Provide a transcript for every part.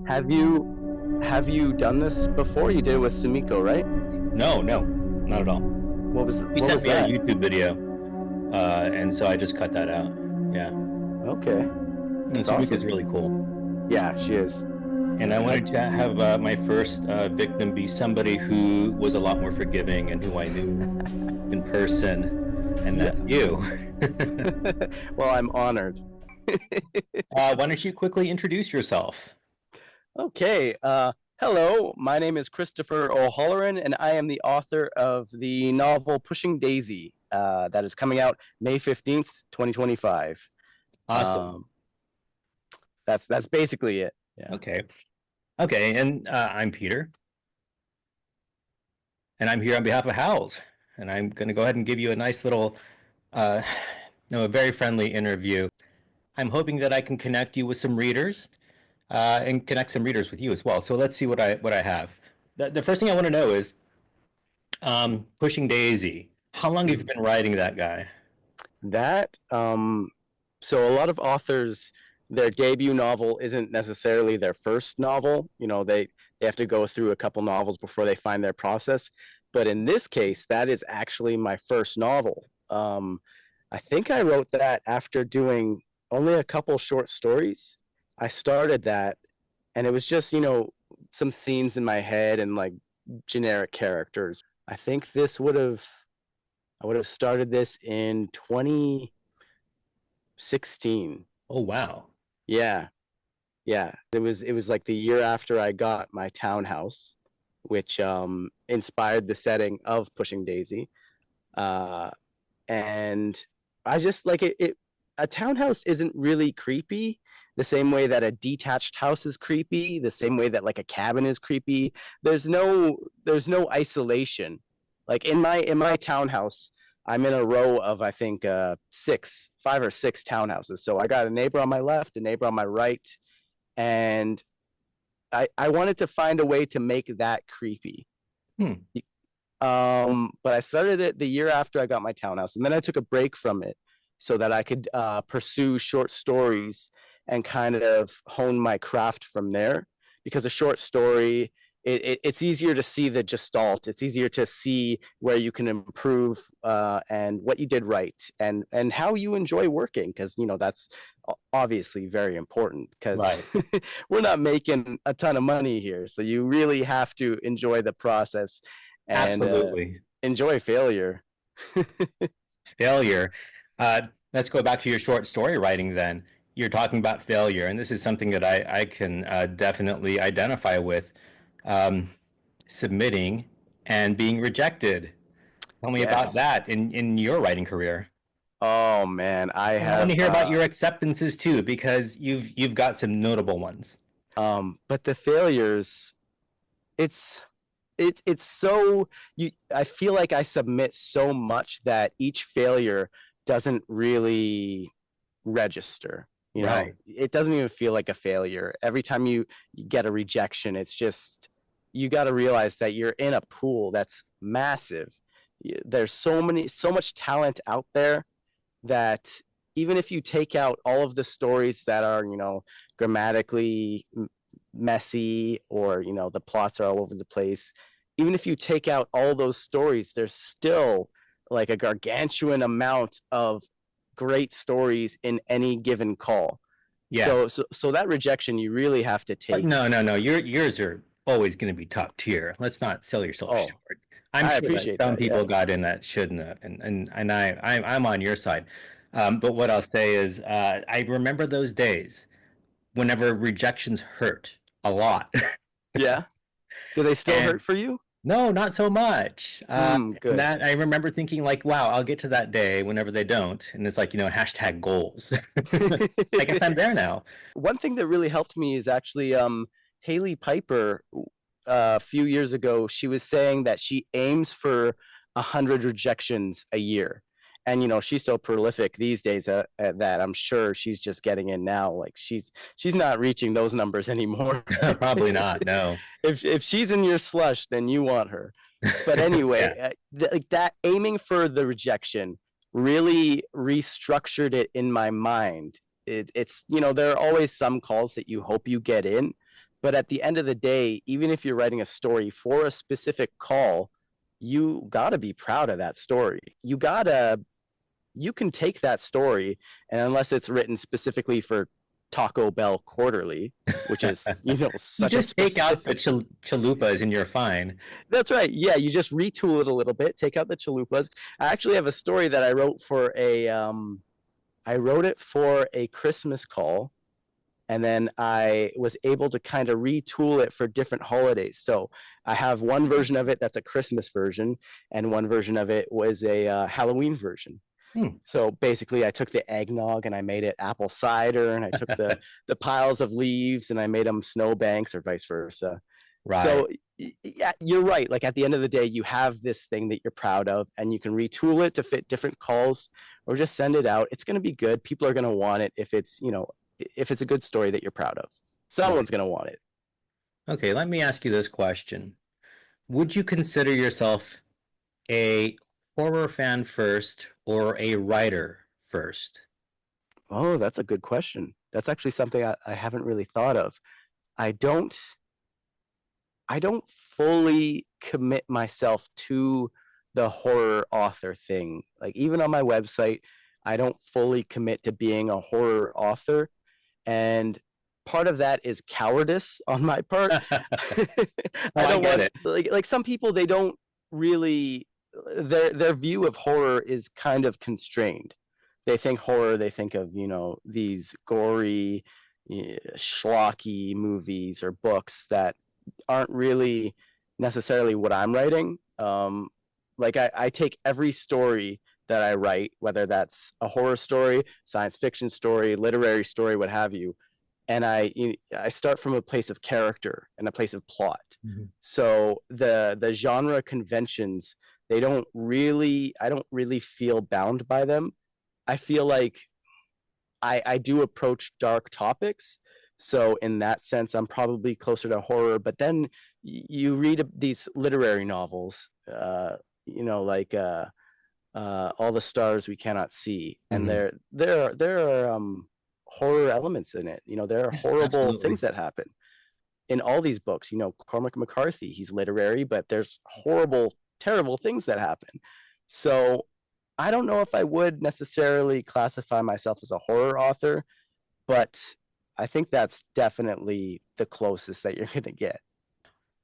Have you done this before? You did it with Sumiko, right? No, no, not at all. He What sent was me a that? YouTube video, and so I just cut that out. Yeah, Okay, and that's Sumika is awesome. really cool. Yeah, she is. And I I wanted to have my first victim be somebody who was a lot more forgiving and who I knew in person, and yeah. that's you. Well, I'm honored. Why don't you quickly introduce yourself? Okay. Hello. My name is Christopher O'Halloran, and I am the author of the novel Pushing Daisy. That is coming out May 15th, 2025. Awesome. Um, that's basically it. Yeah. Okay. Okay, and I'm Peter, and I'm here on behalf of HOWLS, and I'm going to go ahead and give you a nice little, uh, no, a very friendly interview. I'm hoping that I can connect you with some readers, and connect some readers with you as well. So let's see what I have. The first thing I want to know is Pushing Daisy. How long have you Mhm. been writing that guy? That so a lot of authors, their debut novel isn't necessarily their first novel. They have to go through a couple novels before they find their process. But in this case, that is actually my first novel. I think I wrote that after doing only a couple short stories. I started that, and it was just, some scenes in my head and like generic characters. I think I would have started this in 2016. Oh, wow. Yeah. Yeah. It was like the year after I got my townhouse, which inspired the setting of Pushing Daisy. Uh and I just like it a townhouse isn't really creepy the same way that a detached house is creepy, the same way that like a cabin is creepy. There's no isolation. Like in my townhouse, I'm in a row of I think five or six townhouses. So I got a neighbor on my left, a neighbor on my right, and I wanted to find a way to make that creepy. Hmm. But I started it the year after I got my townhouse, and then I took a break from it so that I could pursue short stories and kind of hone my craft from there. Because a short story, it's easier to see the gestalt. It's easier to see where you can improve and what you did right and how you enjoy working. Because that's obviously very important. Because Right. we're not making a ton of money here, so you really have to enjoy the process and Absolutely. enjoy failure. Failure. Uh, let's go back to your short story writing then. You're talking about failure, and this is something that I can definitely identify with. Um, Submitting and being rejected. Tell me about Yes. that in your writing career. Oh man, I And I want have to hear about your acceptances too, because you've got some notable ones. but the failures, it's it's so you I feel like I submit so much that each failure doesn't really register. Right. It doesn't even feel like a failure. Every time you get a rejection, it's just you got to realize that you're in a pool that's massive. There's so much talent out there that even if you take out all of the stories that are, grammatically messy, or, the plots are all over the place, even if you take out all those stories, there's still like a gargantuan amount of great stories in any given call. Yeah. So that rejection you really have to But take. no, no, no. Yours are always going to be top tier. Let's not sell yourself Oh, short. I'm I sure that appreciate some that. people Yeah. got in that shouldn't have, and I'm on your side. But what I'll say is, I remember those days whenever rejections hurt a lot. Yeah. Do they still And hurt for you? no, not so much. And Good. that I remember thinking like, wow, I'll get to that day whenever they don't. And it's like, hashtag goals. I guess I'm there now. One thing that really helped me is actually Haley Piper. A few years ago, she was saying that she aims for 100 rejections a year, and she's so prolific these days at that. I'm sure she's just getting in now. Like she's not reaching those numbers anymore. Probably not. No. If she's in your slush, then you want her. But anyway, Yeah. like that aiming for the rejection really restructured it in my mind. It's there are always some calls that you hope you get in, But at the end of the day, even if you're writing a story for a specific call, you got to be proud of that story. You can take that story, and unless it's written specifically for Taco Bell Quarterly, which is, You such a just take out the specific. chalupas and you're fine. That's right. Yeah, you just retool it a little bit, take out the chalupas. I actually have a story that I wrote for I wrote it for a Christmas call, and then I was able to kind of retool it for different holidays. So I have one version of it that's a Christmas version, and one version of it was a Halloween version. Hmm. So basically, I took the eggnog and I made it apple cider, and I took the piles of leaves and I made them snowbanks, or vice versa. Right. So yeah, you're right. Like, at the end of the day, you have this thing that you're proud of, and you can retool it to fit different calls, or just send it out. It's going to be good. People are going to want it if it's a good story that you're proud of. Someone's Right. going to want it. Okay, let me ask you this question. Would you consider yourself a horror fan first or a writer first? Oh, that's a good question. That's actually something I haven't really thought of. I don't I don't fully commit myself to the horror author thing. Like, even on my website, I don't fully commit to being a horror author. And part of that is cowardice on my part. Oh, I I don't get want, it. like some people, they don't really, their view of horror is kind of constrained. They think horror, they think of, these gory, schlocky movies or books that aren't really necessarily what I'm writing. Like, I take every story that I write, whether that's a horror story, science fiction story, literary story, what have you, and I start from a place of character and a place of plot. Mhm. So the genre conventions, I don't really feel bound by them. I feel like I do approach dark topics. So in that sense, I'm probably closer to horror. But then you read these literary novels, like All the Stars We Cannot See, and Mhm. there are horror elements in it. There are Yeah, horrible things absolutely. that happen in all these books. Cormac McCarthy, he's literary, but there's horrible, terrible things that happen. So I don't know if I would necessarily classify myself as a horror author, but I think that's definitely the closest that you're going to get.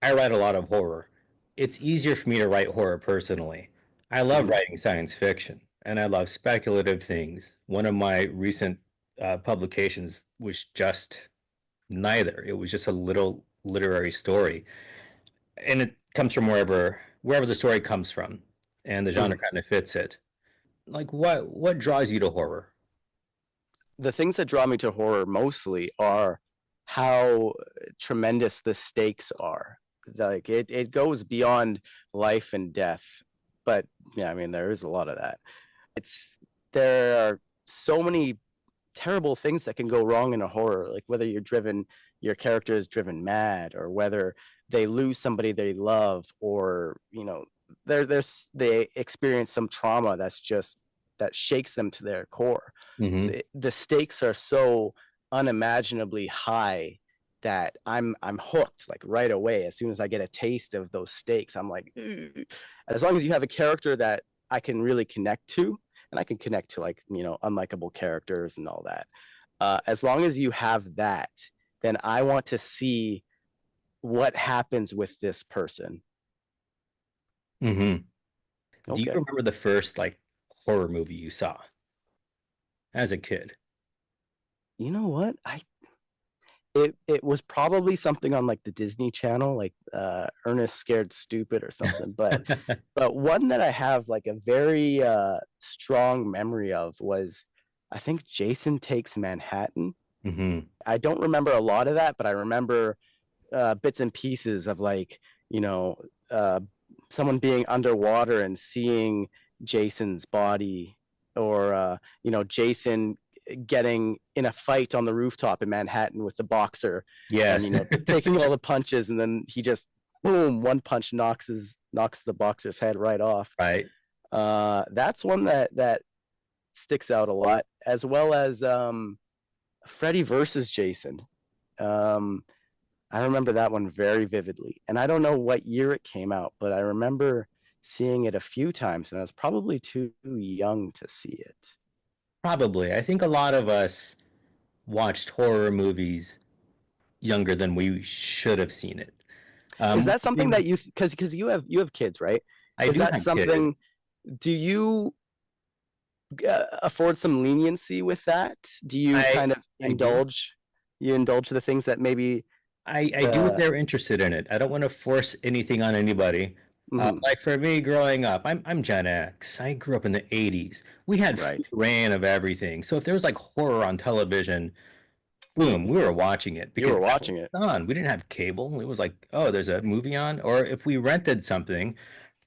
I write a lot of horror. It's easier for me to write horror personally. I love Mhm. writing science fiction and I love speculative things. One of my recent publications was just neither. It was just a little literary story, and it comes from wherever the story comes from, and the genre Mhm. kind of fits it. Like what draws you to horror? The things that draw me to horror mostly are how tremendous the stakes are. Like, it goes beyond life and death. But yeah, I mean, there is a lot of that. It's There are so many terrible things that can go wrong in a horror, like whether your character is driven mad, or whether they lose somebody they love, or they experience some trauma that shakes them to their core. Mm-hmm. The stakes are so unimaginably high that I'm hooked, like, right away. As soon as I get a taste of those stakes, I'm like, "Ugh." As long as you have a character that I can really connect to, and I can connect to, like, unlikable characters and all that. As long as you have that, then I want to see what happens with this person. Mm-hmm. Do you Okay. remember the first like horror movie you saw as a kid? You know what? It was probably something on, like, the Disney Channel, like Ernest Scared Stupid or something. But one that I have, like, a very strong memory of was, I think, Jason Takes Manhattan. Mm-hmm. I don't remember a lot of that, but I remember bits and pieces of, like, you know uh, someone being underwater and seeing Jason's body, or Jason getting in a fight on the rooftop in Manhattan with the boxer, and Yes. taking all the punches, and then he just, boom, one punch knocks the boxer's head right off. Right. That's one that sticks out a lot, as well as Freddy versus Jason. um I remember that one very vividly. And I don't know what year it came out, but I remember seeing it a few times and I was probably too young to see it. Probably. I think a lot of us watched horror movies younger than we should have seen it. Is One that something thing that because you have kids, right? I Is do that have kids. something do you afford some leniency with that? Do you I kind of I do. indulge the things that maybe I do if the they're interested in it. I don't want to force anything on anybody. mhm, Like for me growing up, I'm Gen X. I grew up in the 80s. We had free right. reign of everything. So if there was like horror on television, boom, we were watching it You because were that's what watching it. was on. We didn't have cable. It was like, oh, there's a movie on. Or if we rented something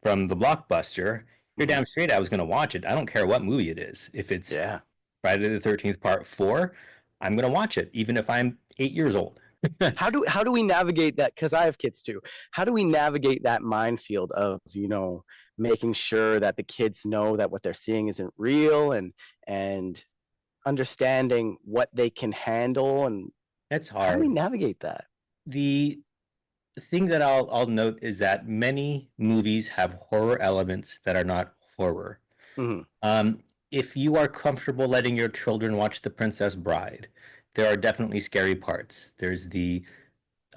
from the Blockbuster, you're Mhm. damn straight I was going to watch it. I don't care what movie it is. If it's Yeah. Friday the 13th Part 4, I'm going to watch it, even if I'm 8 years old. How do we navigate that? Because I have kids too. How do we navigate that minefield of, making sure that the kids know that what they're seeing isn't real and understanding what they can handle and That's how do we hard. navigate that? The thing that I'll note is that many movies have horror elements that are not horror. Hmm. Um, if you are comfortable letting your children watch The Princess Bride, there are definitely scary parts.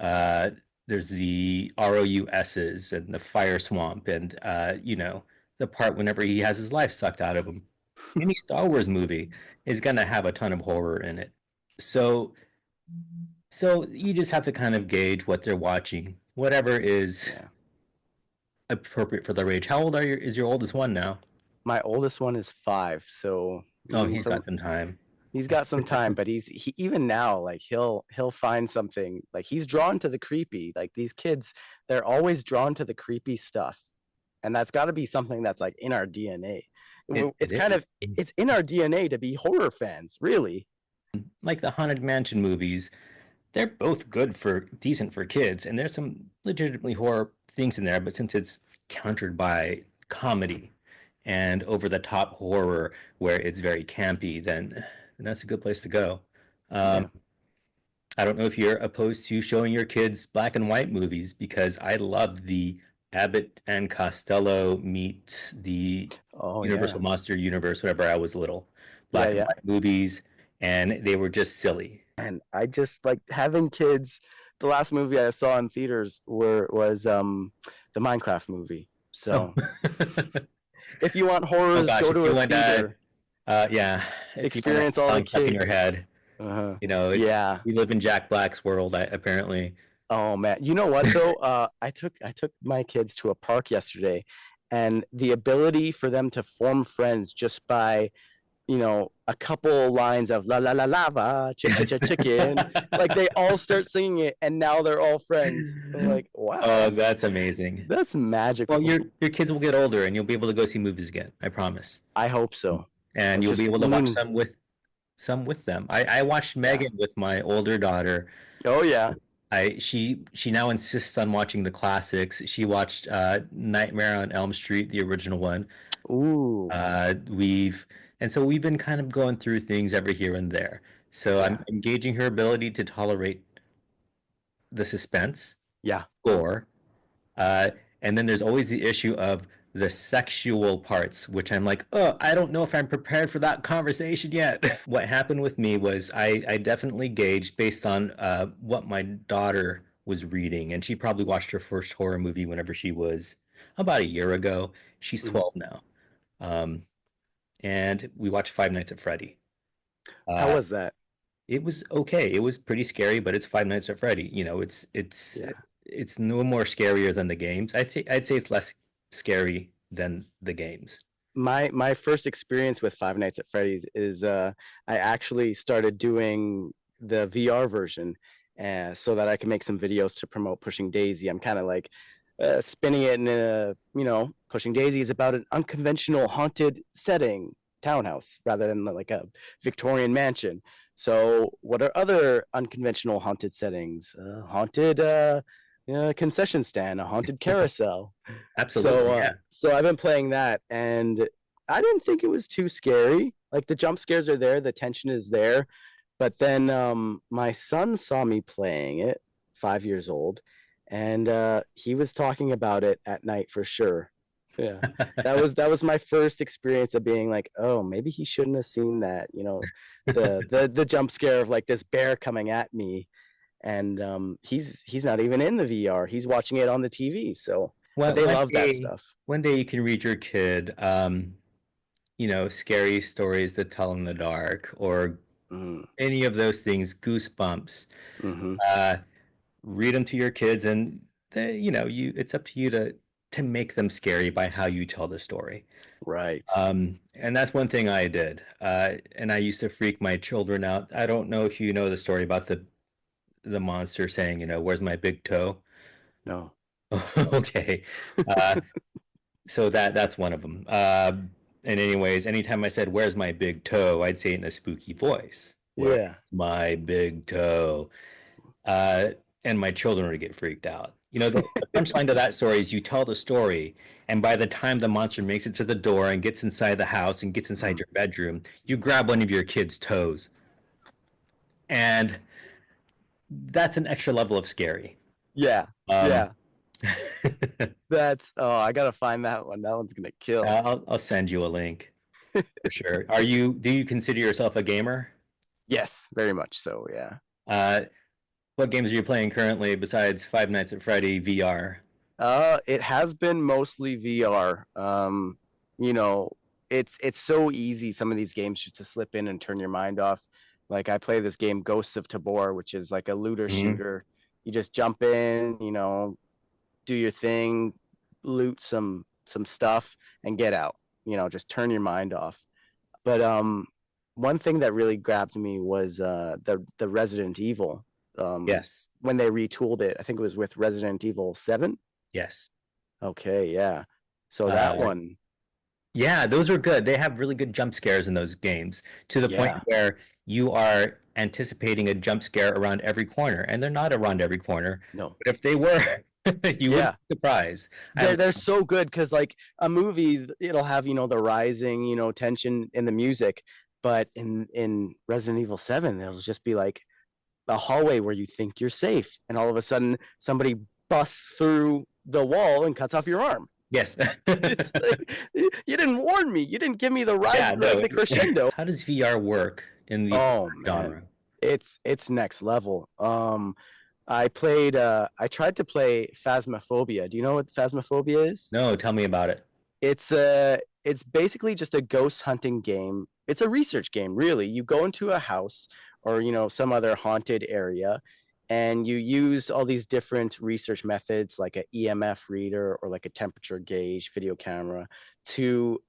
Uh, there's the ROUSs and the fire swamp, and the part whenever he has his life sucked out of him. Any Star Wars movie is gonna have a ton of horror in it. So so you just have to kind of gauge what they're watching, whatever is Yeah. appropriate for their age. How old is your oldest one now? My oldest one is 5, so Oh, he's so got some time. he's got some time, but he even now like he'll find something like he's drawn to the creepy. Like these kids, they're always drawn to the creepy stuff. And that's got to be something that's like in our DNA. It It's kind is. of it's in our DNA to be horror fans, really. Like the Haunted Mansion movies, they're both good for decent for kids, and there's some legitimately horror things in there, but since it's countered by comedy and over the top horror where it's very campy, then that's a good place to go. Yeah. Um, I don't know if you're opposed to showing your kids black and white movies because I love the Abbott and Costello meets the Oh yeah. Universal Monster Universe whenever I was little. Yeah, Black and yeah. white movies, and they were just silly. And I just like having kids. The last movie I saw in theaters was the Minecraft movie. Oh, So if you want oh horrors, gosh, go if to you a want theater, yeah, if you want a experience all the song stuck in your kids. head, Uh-huh. it's Yeah. we live in Jack Black's world, apparently. Oh man. You know what though? I took my kids to a park yesterday and the ability for them to form friends just by a couple lines of la la la lava, Yes. chicken. Like they all start singing it and now they're all friends. I'm like, wow, Oh, that's that's amazing. that's Well, magical. your kids will get older and you'll be able to go see movies again. I promise. I hope so. And you'll be Just able to watch lean. some with them. I watched Yeah. Megan with my older daughter. Oh yeah. She now insists on watching the classics. She watched Nightmare on Elm Street, the original one. Ooh. We've and so we've been kind of going through things every here and there. So I'm Yeah. engaging her ability to tolerate the suspense, Yeah. gore, Uh, and then there's always the issue of the sexual parts, which I'm like, oh, I don't know if I'm prepared for that conversation yet. What happened with me was I definitely gauged based on what my daughter was reading, and she probably watched her first horror movie whenever she was about a year ago. She's Mhm. 12 now. Um, and we watched Five Nights at Freddy. How Uh, was that? it was okay. It was pretty scary, but it's Five Nights at Freddy. Yeah. It's no more scarier than the games. I'd say it's less scary than the games. My first experience with Five Nights at Freddy's is I actually started doing the VR version so that I can make some videos to promote Pushing Daisy. I'm kind of like spinning it in Pushing Daisy is about an unconventional haunted setting, townhouse, rather than like a Victorian mansion. So, what are other unconventional haunted settings? Haunted concession stand, a haunted carousel. So Absolutely, yeah. so I've been playing that and I didn't think it was too scary. Like the jump scares are there, the tension is there. But then my son saw me playing it 5 years old, and he was talking about it at night for sure. Yeah, that was my first experience of being like, oh, maybe he shouldn't have seen that. The jump scare of like this bear coming at me, and he's not even in the VR. He's watching it on the TV. So, but Well, they love that stuff. one day you can read your kid, scary stories to tell in the dark, or Mm, any of those things, goosebumps. hmm. Uh, Read them to your kids, and it's up to you to make them scary by how you tell the story. Right. And that's one thing I did. And I used to freak my children out. I don't know if you know the story about the monster saying, "Where's my big toe?" No. Okay. Uh, so that's one of them. And anyways, anytime I said, "Where's my big toe?" I'd say it in a spooky voice. Where's Yeah. my big toe? Uh, and my children would get freaked out. The punchline to that story is you tell the story, and by the time the monster makes it to the door and gets inside the house and gets inside Mm. your bedroom, you grab one of your kids' toes. And that's an extra level of scary. Yeah. Um, Yeah. That's oh, I gotta find that one. That one's gonna kill. I'll send you a link for sure. Do you consider yourself a gamer? Yes, very much so. Yeah. Uh, what games are you playing currently besides Five Nights at Freddy VR? It has been mostly VR. You know, it's so easy some of these games just to slip in and turn your mind off. Like I play this game Ghosts of Tabor, which is like a looter Mhm. shooter. You just jump in, do your thing, loot some stuff, and get out. Just turn your mind off. But one thing that really grabbed me was the Resident Evil. Um, Yes. when they retooled it, I think it was with Resident Evil 7. Yes. Okay, yeah. So that Uh, one, Yeah, those are good. They have really good jump scares in those games to the point yeah, where you are anticipating a jump scare around every corner, and they're not around every corner. no, But if they were, you wouldn't yeah, be surprised. I they're so good because like a movie, it'll have the rising tension in the music, but in Resident Evil 7, it'll just be like a hallway where you think you're safe, and all of a sudden somebody busts through the wall and cuts off your arm. yes. It's like, you didn't warn me. You didn't give me the rise, Yeah, like no. the crescendo. How does VR work in the Oh horror man, genre? it's next level. I tried to play Phasmophobia. Do you know what Phasmophobia is? No, tell me about it. It's basically just a ghost hunting game. It's a research game, really. You go into a house or some other haunted area, and you use all these different research methods like an EMF reader or like a temperature gauge, video camera, to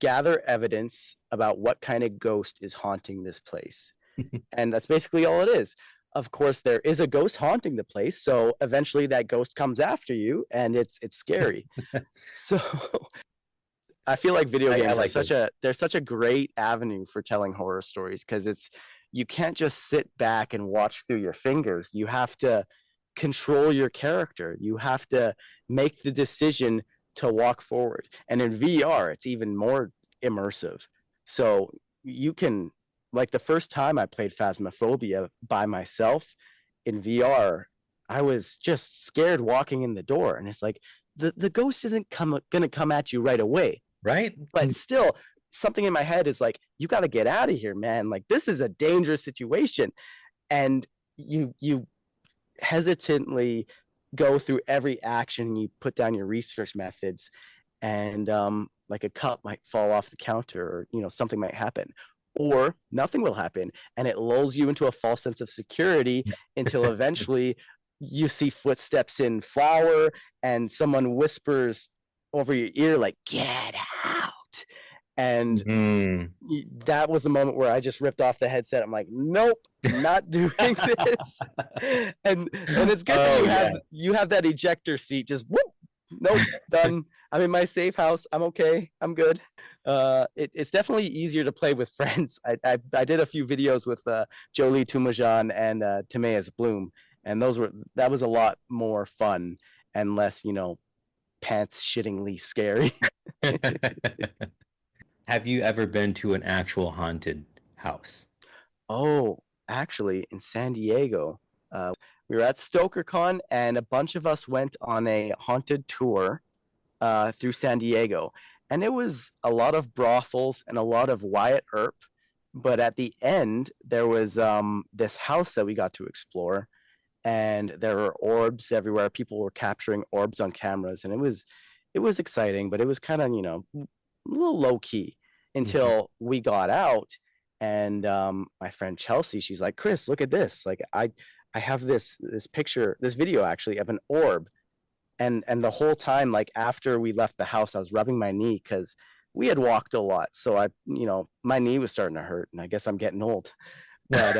gather evidence about what kind of ghost is haunting this place. And that's basically all it is. Of course, there is a ghost haunting the place, so eventually that ghost comes after you, and it's scary. So I feel like video I games are like such those. a great avenue for telling horror stories because you can't just sit back and watch through your fingers. You have to control your character. You have to make the decision to walk forward. And in VR, it's even more immersive. So you can, like the first time I played Phasmophobia by myself in VR, I was just scared walking in the door. And it's like, the ghost isn't gonna come at you right away, Right? but still something in my head is like, you got to get out of here, man. Like this is a dangerous situation. And you hesitantly go through every action. You put down your research methods, and like a cup might fall off the counter, or something might happen, or nothing will happen, and it lulls you into a false sense of security until eventually you see footsteps in flour, and someone whispers over your ear like, get out. And Mhm. that was the moment where I just ripped off the headset. I'm like, nope, not doing this. And it's good that Oh you yeah. have that ejector seat. Just whoop, nope, done. I'm in my safe house. I'm okay. I'm good. It's definitely easier to play with friends. I did a few videos with Jolie Tumajan and Timaeus Bloom, and that was a lot more fun and less pants shittingly scary. Have you ever been to an actual haunted house? Oh, actually, in San Diego, We were at StokerCon, and a bunch of us went on a haunted tour through San Diego, and it was a lot of brothels and a lot of Wyatt Earp. But at the end, there was this house that we got to explore, and there were orbs everywhere. People were capturing orbs on cameras, and it was exciting, but it was kind of a little low key Mhm. until we got out. And my friend Chelsea, she's like, Chris, look at this. Like I have this picture, this video actually of an orb, and the whole time, like after we left the house, I was rubbing my knee because we had walked a lot, so my knee was starting to hurt, and I guess I'm getting old. But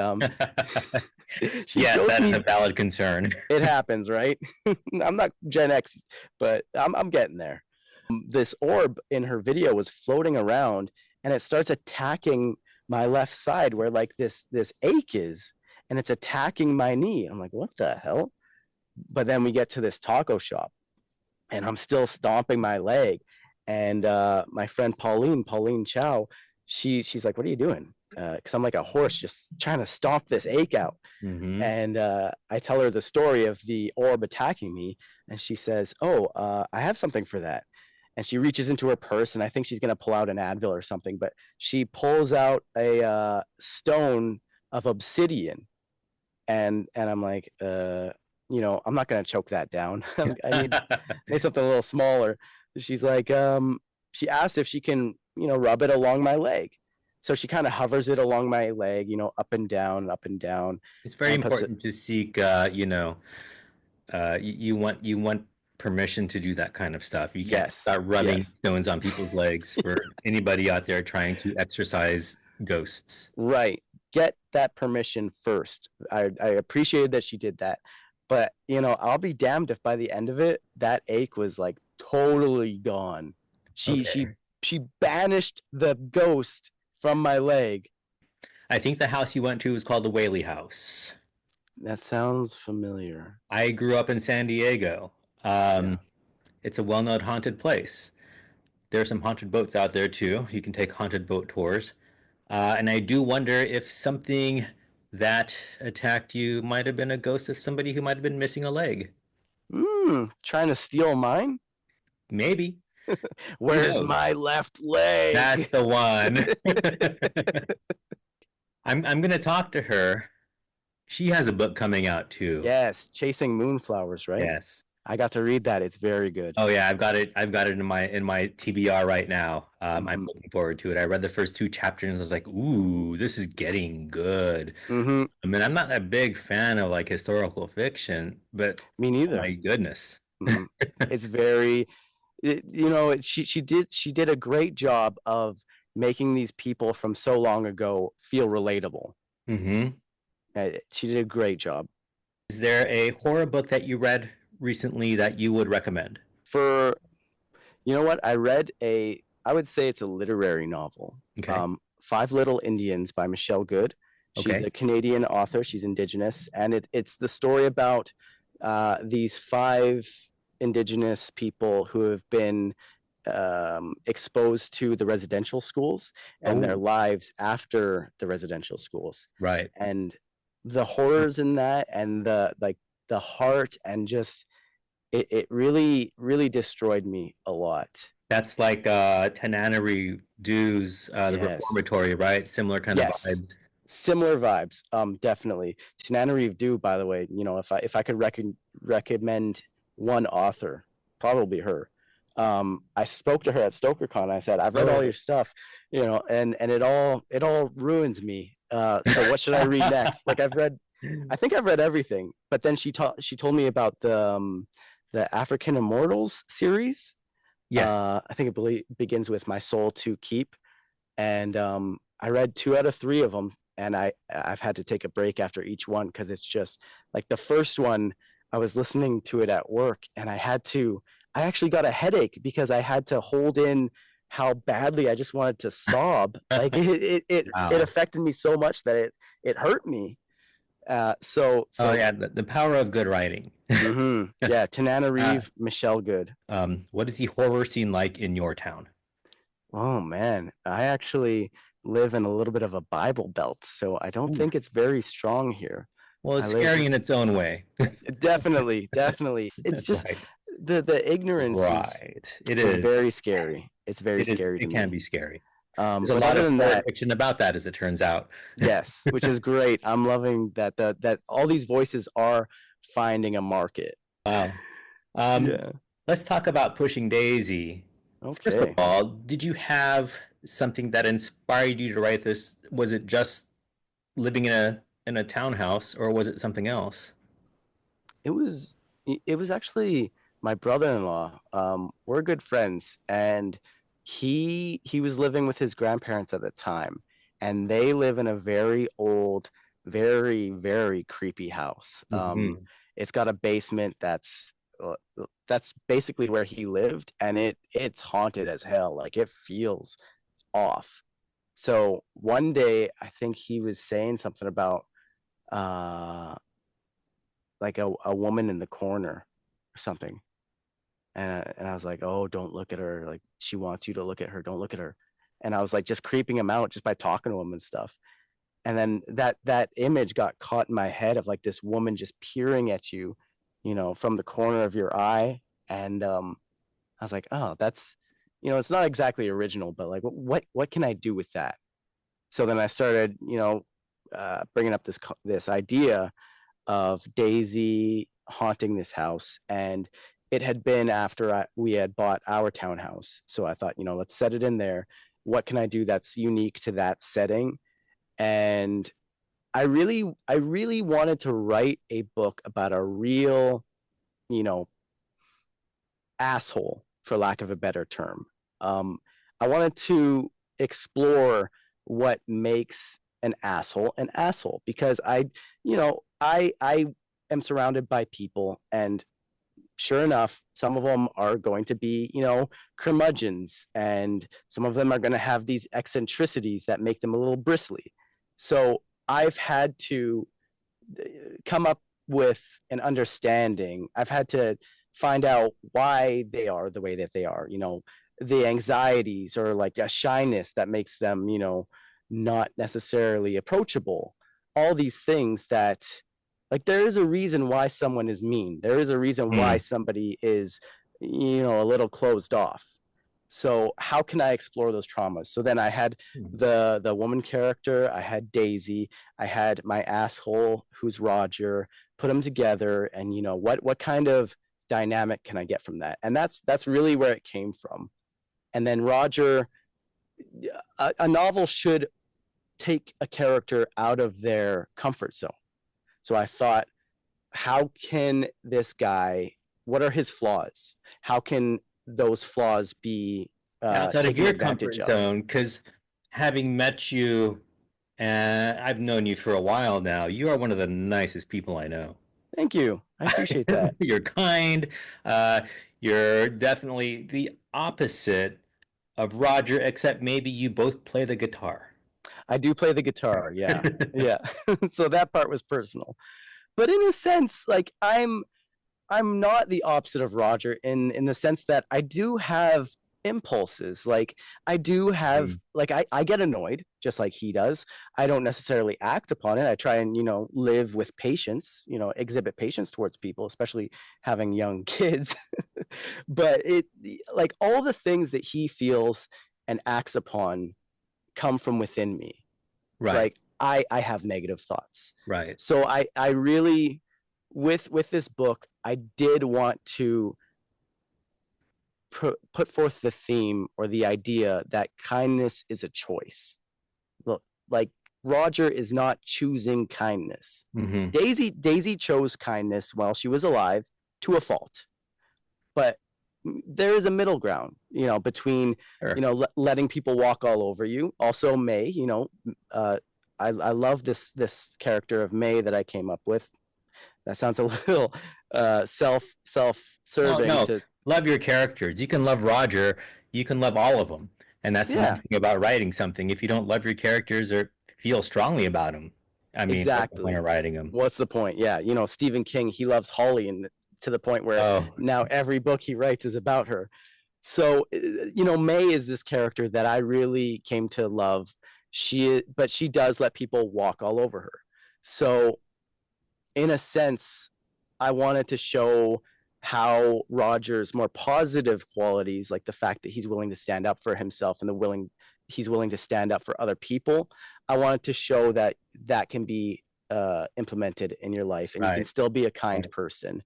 she Yeah, shows that's a me valid concern. it happens, right? I'm not Gen X, but I'm getting there. This orb in her video was floating around, and it starts attacking my left side where like this ache is, and it's attacking my knee. I'm like, what the hell? But then we get to this taco shop, and I'm still stomping my leg. And my friend Pauline Chow, she's like, "What are you doing?" Because I'm like a horse just trying to stomp this ache out. Hmm. And I tell her the story of the orb attacking me, and she says, "Oh, I have something for that." And she reaches into her purse, and I think she's gonna pull out an Advil or something, but she pulls out a stone of obsidian, and I'm like, I'm not gonna choke that down. I need something a little smaller. She's like, she asked if she can, rub it along my leg. So she kind of hovers it along my leg, up and down, It's very and puts it. important to seek, you want permission to do that kind of stuff. You can't Yes, start rubbing yes, stones on people's legs for anybody out there trying to exorcise ghosts. right. Get that permission first. I appreciated that she did that, but I'll be damned if by the end of it that ache was like totally gone. She she Okay. she banished the ghost from my leg. I think the house you went to was called the Whaley House. That sounds familiar. I grew up in San Diego. Yeah. It's a well-known haunted place. There are some haunted boats out there too. You can take haunted boat tours. And I do wonder if something that attacked you might have been a ghost of somebody who might have been missing a leg. Trying to steal mine? Maybe. Who Where's knows? my left That's leg? the one. I'm gonna talk to her. She has a book coming out too. Yes, Chasing Moonflowers, right? Yes. I got to read that. It's very good. Oh yeah, I've got it. I've got it in my TBR right now. I'm Mm-hmm. looking forward to it. I read the first two chapters and I was like, "Ooh, this is getting good." Mm-hmm. I mean, I'm not a big fan of like historical fiction, but Me oh my neither. goodness. Mm-hmm. It's very, she did a great job of making these people from so long ago feel relatable. Hmm. She did a great job. Is there a horror book that you read recently that you would recommend? For You know what? I would say it's a literary novel. Okay. Five Little Indians by Michelle Good. She's a Okay. Canadian author. She's Indigenous, and it's the story about these five Indigenous people who have been exposed to the residential schools and their Oh, lives after the residential schools, right. and the horrors in that, and the heart, and just it really really destroyed me a lot. That's like Tananary Dew's the Yes. Reformatory, right? Similar kind of Yes. vibes. Similar vibes. Definitely. Tananarive Due, by the way, if I could recommend one author, probably her. I spoke to her at StokerCon. I said, I've read all your Oh. stuff, and it all ruins me. So what should I read next? Like I think I've read everything, but then she told me about the African Immortals series. Yes. I think it begins with My Soul to Keep, and I read two out of three of them, and I've had to take a break after each one because it's just like the first one. I was listening to it at work, and I actually got a headache because I had to hold in how badly I just wanted to sob. Like it Wow. affected me so much that it hurt me. So Oh so yeah, the power of good writing. yeah, Uh, Tananarive, Michelle Good. what is the horror scene like in your town? Oh man, I actually live in a little bit of a Bible belt, so I don't Ooh. think it's very strong here. Well, I it's lived scary in its own way. definitely, definitely. It's just Right. the ignorance Right. It is is. very scary. It's very It is. scary to It can me. be scary. There's a But lot other of than horror that, fiction about that, as it turns out. yes, which is great. I'm loving that that all these voices are finding a market. Wow. Um, Yeah. let's talk about Pushing Daisy. First of Okay. all, did you have something that inspired you to write this? Was it just living in a townhouse, or was it something else? It was it was actually my brother-in-law. We're good friends, and he was living with his grandparents at the time, and they live in a very old, very creepy house. Hmm. It's got a basement that's basically where he lived, and it's haunted as hell. Like it feels off. So one day, I think he was saying something about uh like a woman in the corner or something. And I was like, oh, don't look at her. Like she wants you to look at her. Don't look at her. And I was like just creeping him out just by talking to him and stuff. And then that image got caught in my head of like this woman just peering at you, from the corner of your eye. And I was like, oh, that's, it's not exactly original, but like, what can I do with that? So then I started, bringing up this idea of Daisy haunting this house. And it had been after we had bought our townhouse. So I thought, let's set it in there. What can I do that's unique to that setting? And I really wanted to write a book about a real, you know, asshole, for lack of a better term. Um, I wanted to explore what makes an asshole because I am surrounded by people, and sure enough, some of them are going to be, curmudgeons, and some of them are going to have these eccentricities that make them a little bristly. So I've had to come up with an understanding. I've had to find out why they are the way that they are, the anxieties or like a shyness that makes them, not necessarily approachable. All these things that, like, there is a reason why someone is mean. There is a reason why Mm. somebody is, a little closed off. So how can I explore those traumas? So then I had the woman character, I had Daisy, I had my asshole who's Roger, put them together, and what kind of dynamic can I get from that? And that's really where it came from. And then Roger, a novel should take a character out of their comfort zone. So I thought, how can this guy, what are his flaws? How can those flaws be Outside of taken your advantage comfort of? zone, because having met you, I've known you for a while now, you are one of the nicest people I know. Thank you. I appreciate that. You're kind. Uh, you're definitely the opposite of Roger, except maybe you both play the guitar. I do play the guitar. Yeah. Yeah. So that part was personal. But in a sense, like I'm not the opposite of Roger in the sense that I do have impulses. Like I do have Mm. like I get annoyed just like he does. I don't necessarily act upon it. I try and, live with patience, exhibit patience towards people, especially having young kids. But it like all the things that he feels and acts upon come from within me. Right, Like I have negative thoughts. right. So I really, with this book, I did want to put forth the theme or the idea that kindness is a choice. Look, like Roger is not choosing kindness. Hmm. Daisy chose kindness while she was alive to a fault, but there is a middle ground, between, Sure. letting people walk all over you. Also, May, uh, I love this character of May that I came up with. That sounds a little self No, serving no. to, Love your characters. You can love Roger. You can love all of them. And that's the nice yeah, thing about writing something. If you don't love your characters or feel strongly about them, I mean, what's the point of exactly. writing them? What's the point? Yeah, Stephen King, he loves Holly, and to the point where Oh, now every book he writes is about her. So, May is this character that I really came to love. But she does let people walk all over her. So in a sense, I wanted to show how Roger's more positive qualities, like the fact that he's willing to stand up for himself and he's willing to stand up for other people. I wanted to show that that can be implemented in your life, and you can Right. still be a kind Right. person.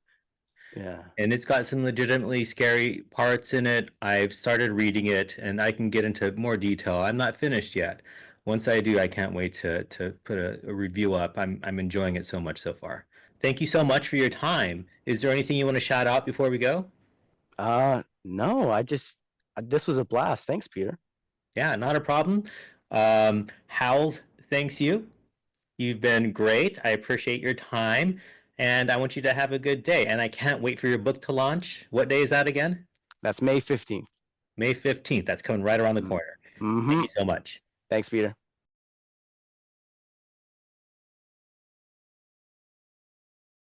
Yeah. And it's got some legitimately scary parts in it. I've started reading it and I can get into more detail. I'm not finished yet. Once I do, I can't wait to put a review up. I'm enjoying it so much so far. Thank you so much for your time. Is there anything you want to shout out before we go? No, this was a blast. Thanks, Peter. Yeah, not a problem. Howls thanks you. You've been great. I appreciate your time and I want you to have a good day. And I can't wait for your book to launch. What day is that again? That's May 15th. May 15th. That's coming right around the corner. Thank Mm-hmm. you so much. Thanks, Peter.